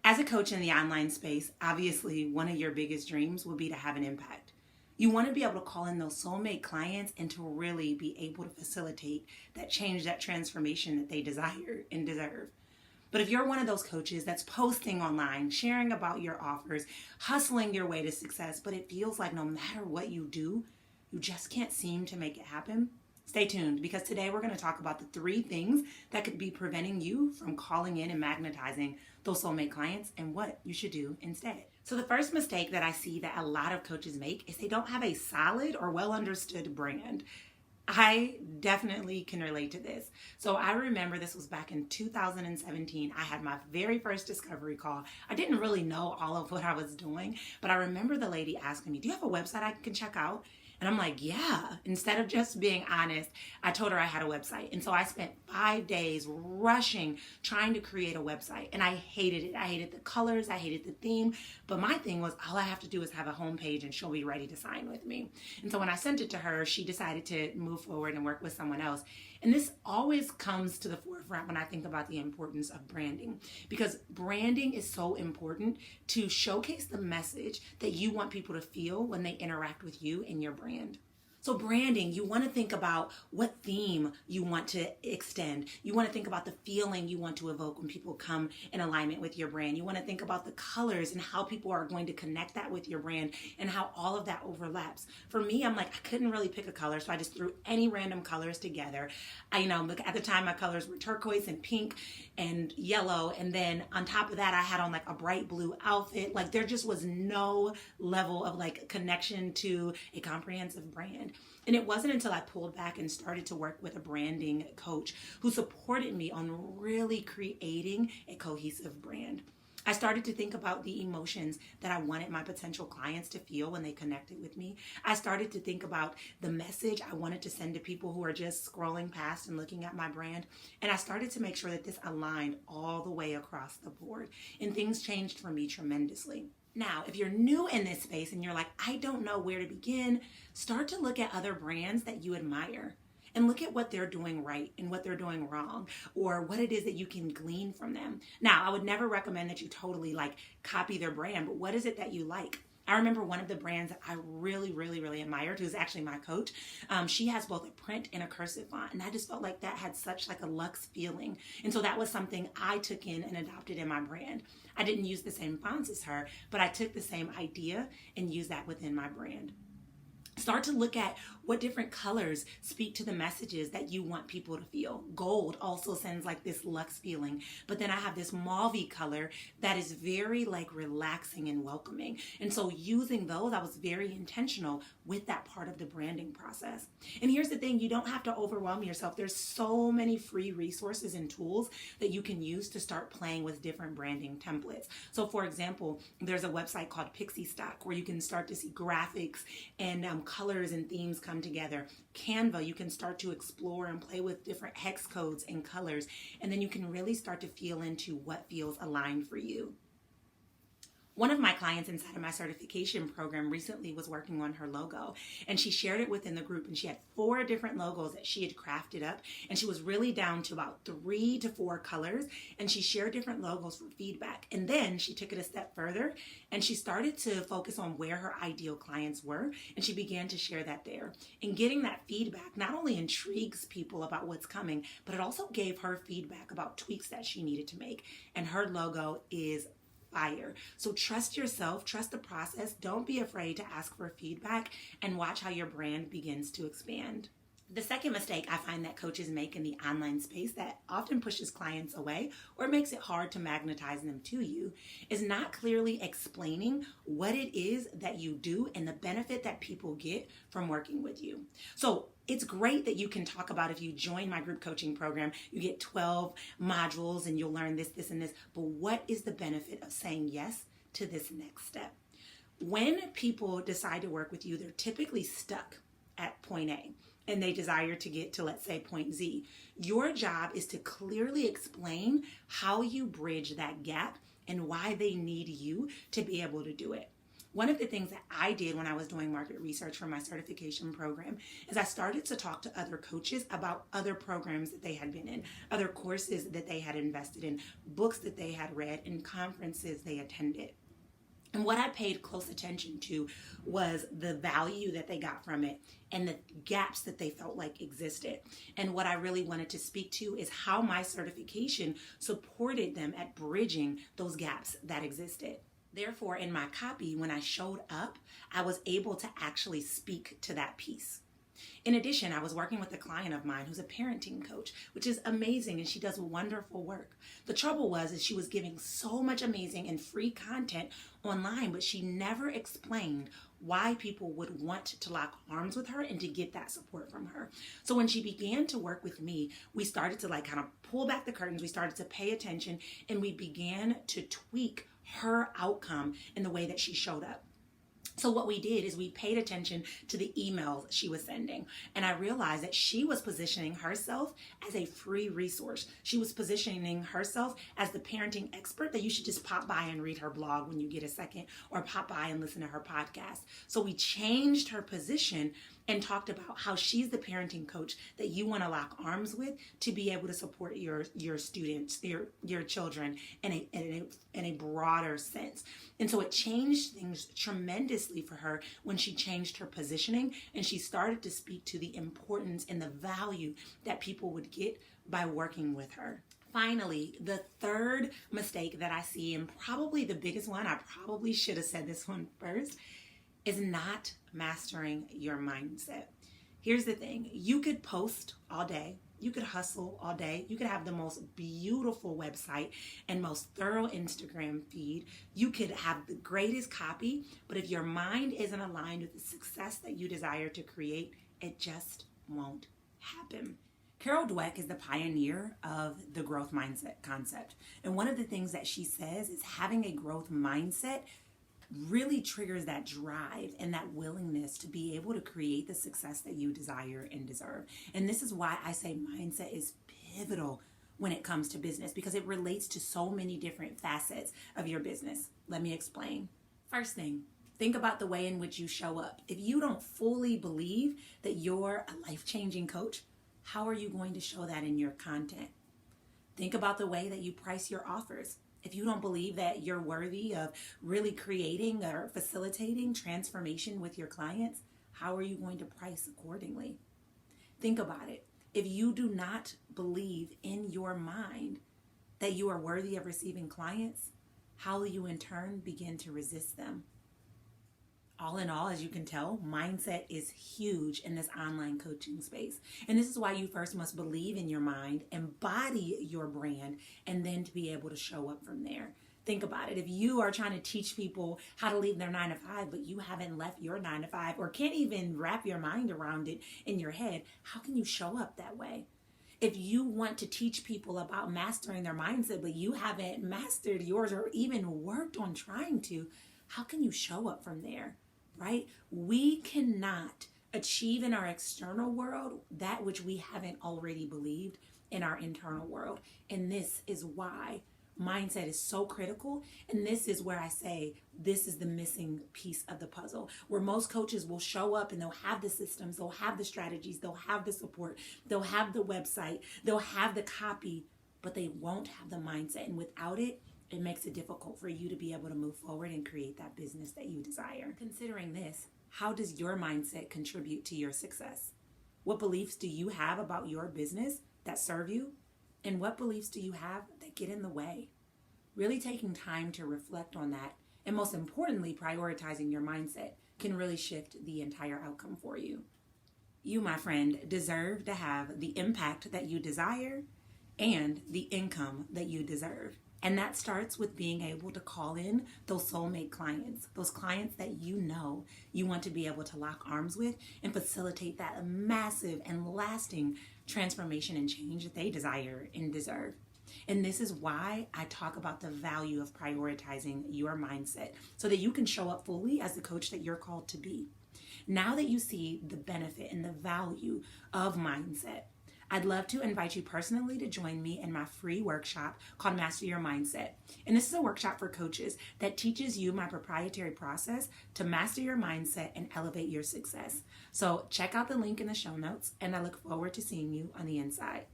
As a coach in the online space, obviously one of your biggest dreams would be to have an impact. You want to be able to call in those soulmate clients and to really be able to facilitate that change, that transformation that they desire and deserve. But if you're one of those coaches that's posting online, sharing about your offers, hustling your way to success, but it feels like no matter what you do, you just can't seem to make it happen, stay tuned, because today we're going to talk about the 3 things that could be preventing you from calling in and magnetizing those soulmate clients and what you should do instead. So the first mistake that I see that a lot of coaches make is they don't have a solid or well understood brand. I definitely can relate to this. So I remember this was back in 2017. I had my very first discovery call. I didn't really know all of what I was doing, but I remember the lady asking me, "Do you have a website I can check out?" And I'm like, yeah. Instead of just being honest, I told her I had a website. And so I spent 5 days rushing, trying to create a website. And I hated it. I hated the colors. I hated the theme. But my thing was, all I have to do is have a homepage and she'll be ready to sign with me. And so when I sent it to her, she decided to move forward and work with someone else. And this always comes to the forefront when I think about the importance of branding, because branding is so important to showcase the message that you want people to feel when they interact with you and your brand. So branding, you want to think about what theme you want to extend. You want to think about the feeling you want to evoke when people come in alignment with your brand. You want to think about the colors and how people are going to connect that with your brand and how all of that overlaps. For me, I'm like, I couldn't really pick a color, so I just threw any random colors together. Look, at the time, my colors were turquoise and pink and yellow. And then on top of that, I had on like a bright blue outfit. Like there just was no level of like connection to a comprehensive brand. And it wasn't until I pulled back and started to work with a branding coach who supported me on really creating a cohesive brand. I started to think about the emotions that I wanted my potential clients to feel when they connected with me. I started to think about the message I wanted to send to people who are just scrolling past and looking at my brand. And I started to make sure that this aligned all the way across the board. And things changed for me tremendously. Now, if you're new in this space and you're like, I don't know where to begin, start to look at other brands that you admire and look at what they're doing right and what they're doing wrong, or what it is that you can glean from them. Now, I would never recommend that you totally copy their brand, but what is it that you like? I remember one of the brands that I really, really, really admired, who's actually my coach. She has both a print and a cursive font, and I just felt like that had such a luxe feeling. And so that was something I took in and adopted in my brand. I didn't use the same fonts as her, but I took the same idea and used that within my brand. Start to look at what different colors speak to the messages that you want people to feel. Gold also sends this luxe feeling, but then I have this mauve color that is very relaxing and welcoming. And so using those, I was very intentional with that part of the branding process. And here's the thing, you don't have to overwhelm yourself. There's so many free resources and tools that you can use to start playing with different branding templates. So for example, there's a website called Pixie Stock where you can start to see graphics and colors and themes come together. Canva, you can start to explore and play with different hex codes and colors, and then you can really start to feel into what feels aligned for you. One of my clients inside of my certification program recently was working on her logo, and she shared it within the group, and she had 4 different logos that she had crafted up, and she was really down to about 3 to 4 colors, and she shared different logos for feedback. And then she took it a step further, and she started to focus on where her ideal clients were, and she began to share that there. And getting that feedback not only intrigues people about what's coming, but it also gave her feedback about tweaks that she needed to make, and her logo is fire. So trust yourself, trust the process. Don't be afraid to ask for feedback and watch how your brand begins to expand. The second mistake I find that coaches make in the online space that often pushes clients away or makes it hard to magnetize them to you is not clearly explaining what it is that you do and the benefit that people get from working with you. So it's great that you can talk about, if you join my group coaching program, you get 12 modules and you'll learn this, this, and this. But what is the benefit of saying yes to this next step? When people decide to work with you, they're typically stuck at point A and they desire to get to, let's say, point Z. Your job is to clearly explain how you bridge that gap and why they need you to be able to do it. One of the things that I did when I was doing market research for my certification program is I started to talk to other coaches about other programs that they had been in, other courses that they had invested in, books that they had read, and conferences they attended. And what I paid close attention to was the value that they got from it and the gaps that they felt like existed. And what I really wanted to speak to is how my certification supported them at bridging those gaps that existed. Therefore, in my copy, when I showed up, I was able to actually speak to that piece. In addition, I was working with a client of mine who's a parenting coach, which is amazing, and she does wonderful work. The trouble was that she was giving so much amazing and free content online, but she never explained why people would want to lock arms with her and to get that support from her. So when she began to work with me, we started to kind of pull back the curtains. We started to pay attention, and we began to tweak her outcome in the way that she showed up. So what we did is we paid attention to the emails she was sending. And I realized that she was positioning herself as a free resource. She was positioning herself as the parenting expert that you should just pop by and read her blog when you get a second, or pop by and listen to her podcast. So we changed her position and talked about how she's the parenting coach that you want to lock arms with to be able to support your students, your children in a broader sense. And so it changed things tremendously for her when she changed her positioning and she started to speak to the importance and the value that people would get by working with her. Finally, the third mistake that I see, and probably the biggest one, I probably should have said this one first, is not mastering your mindset. Here's the thing. You could post all day. You could hustle all day. You could have the most beautiful website and most thorough Instagram feed. You could have the greatest copy, but if your mind isn't aligned with the success that you desire to create, it just won't happen. Carol Dweck is the pioneer of the growth mindset concept. And one of the things that she says is having a growth mindset really triggers that drive and that willingness to be able to create the success that you desire and deserve. And this is why I say mindset is pivotal when it comes to business, because it relates to so many different facets of your business. Let me explain. First thing, think about the way in which you show up. If you don't fully believe that you're a life-changing coach, how are you going to show that in your content? Think about the way that you price your offers. If you don't believe that you're worthy of really creating or facilitating transformation with your clients, how are you going to price accordingly? Think about it. If you do not believe in your mind that you are worthy of receiving clients, how will you in turn begin to resist them? All in all, as you can tell, mindset is huge in this online coaching space. And this is why you first must believe in your mind, embody your brand, and then to be able to show up from there. Think about it. If you are trying to teach people how to leave their 9 to 5, but you haven't left your 9 to 5 or can't even wrap your mind around it in your head, how can you show up that way? If you want to teach people about mastering their mindset, but you haven't mastered yours or even worked on trying to, how can you show up from there? Right? We cannot achieve in our external world that which we haven't already believed in our internal world. And this is why mindset is so critical. And this is where I say this is the missing piece of the puzzle, where most coaches will show up and they'll have the systems, they'll have the strategies, they'll have the support, they'll have the website, they'll have the copy, but they won't have the mindset. And without it, it makes it difficult for you to be able to move forward and create that business that you desire. Considering this, how does your mindset contribute to your success? What beliefs do you have about your business that serve you? And what beliefs do you have that get in the way? Really taking time to reflect on that, and most importantly, prioritizing your mindset can really shift the entire outcome for you. You, my friend, deserve to have the impact that you desire and the income that you deserve. And that starts with being able to call in those soulmate clients, those clients that you know you want to be able to lock arms with and facilitate that massive and lasting transformation and change that they desire and deserve. And this is why I talk about the value of prioritizing your mindset so that you can show up fully as the coach that you're called to be. Now that you see the benefit and the value of mindset, I'd love to invite you personally to join me in my free workshop called Master Your Mindset. And this is a workshop for coaches that teaches you my proprietary process to master your mindset and elevate your success. So check out the link in the show notes, and I look forward to seeing you on the inside.